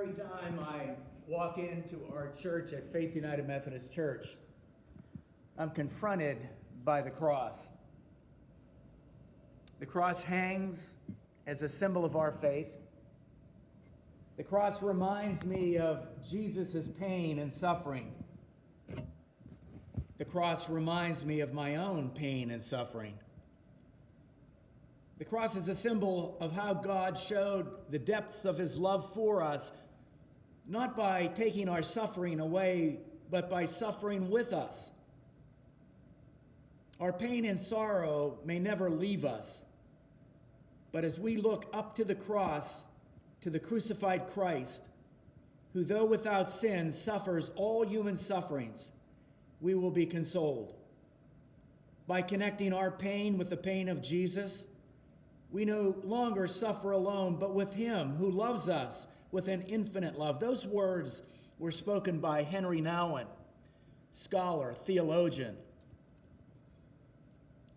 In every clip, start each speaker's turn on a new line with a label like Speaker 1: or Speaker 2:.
Speaker 1: Every time I walk into our church at Faith United Methodist Church, I'm confronted by the cross. The cross hangs as a symbol of our faith. The cross reminds me of Jesus' pain and suffering. The cross reminds me of my own pain and suffering. The cross is a symbol of how God showed the depths of his love for us, not by taking our suffering away, but by suffering with us. Our pain and sorrow may never leave us, but as we look up to the cross, to the crucified Christ, who though without sin suffers all human sufferings, we will be consoled. By connecting our pain with the pain of Jesus, we no longer suffer alone, but with him who loves us with an infinite love. Those words were spoken by Henry Nouwen, scholar, theologian.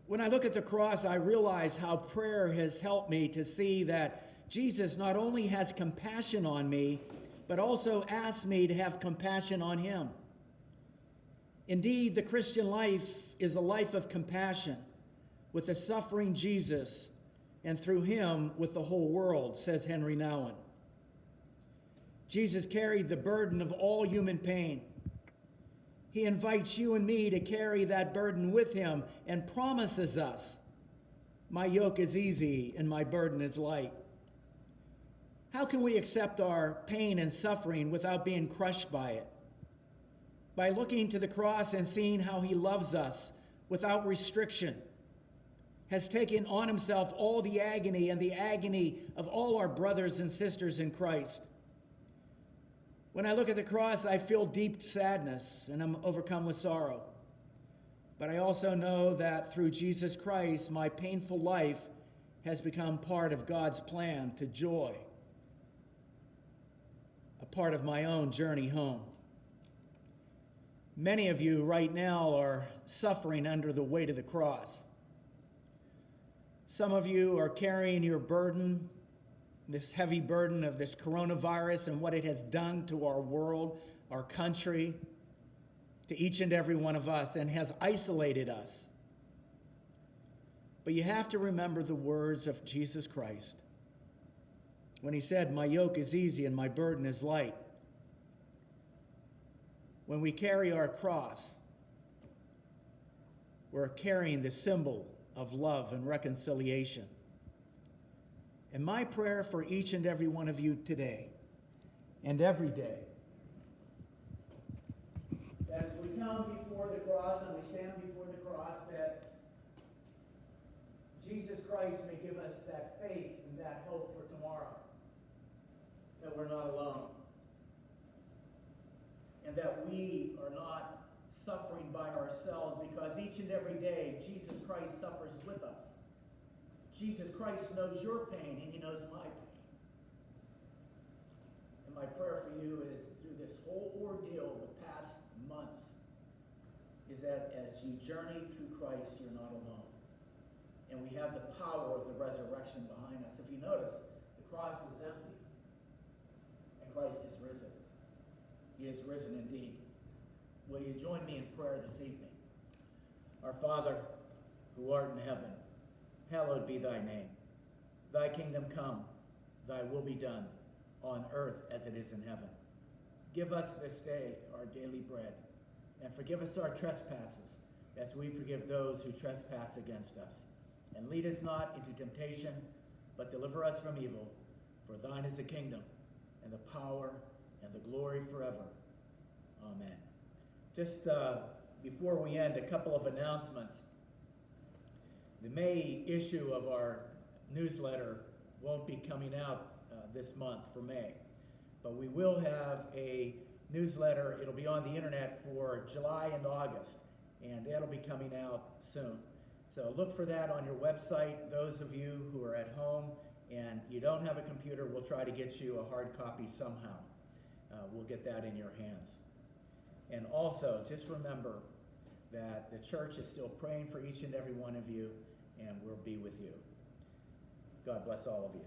Speaker 1: When I look at the cross, I realize how prayer has helped me to see that Jesus not only has compassion on me, but also asks me to have compassion on him. Indeed, the Christian life is a life of compassion with the suffering Jesus, and through him with the whole world, says Henry Nouwen. Jesus carried the burden of all human pain. He invites you and me to carry that burden with him and promises us, "My yoke is easy and my burden is light." How can we accept our pain and suffering without being crushed by it? By looking to the cross and seeing how he loves us without restriction, has taken on himself all the agony and the agony of all our brothers and sisters in Christ. When I look at the cross, I feel deep sadness and I'm overcome with sorrow. But I also know that through Jesus Christ, my painful life has become part of God's plan to joy, a part of my own journey home. Many of you right now are suffering under the weight of the cross. Some of you are carrying your burden, this heavy burden of this coronavirus and what it has done to our world, our country, to each and every one of us, and has isolated us. But you have to remember the words of Jesus Christ when he said, "My yoke is easy and my burden is light." When we carry our cross, we're carrying the symbol of love and reconciliation. And my prayer for each and every one of you today and every day, that as we come before the cross and we stand before the cross, that Jesus Christ may give us that faith and that hope for tomorrow, that we're not alone, and that we are not suffering by ourselves, because each and every day Jesus Christ suffers with us. Jesus Christ knows your pain and he knows my pain. And my prayer for you is through this whole ordeal the past months is that as you journey through Christ, you're not alone. And we have the power of the resurrection behind us. If you notice, the cross is empty and Christ is risen. He is risen indeed. Will you join me in prayer this evening? Our Father, who art in heaven, hallowed be thy name. Thy kingdom come, thy will be done, on earth as it is in heaven. Give us this day our daily bread, and forgive us our trespasses, as we forgive those who trespass against us. And lead us not into temptation, but deliver us from evil. For thine is the kingdom, and the power, and the glory forever. Amen. Just before we end, a couple of announcements. The May issue of our newsletter won't be coming out this month for May, but we will have a newsletter. It'll be on the internet for July and August, and that'll be coming out soon. So look for that on your website. Those of you who are at home and you don't have a computer, we'll try to get you a hard copy somehow. We'll get that in your hands. And also, just remember that the church is still praying for each and every one of you, and we'll be with you. God bless all of you.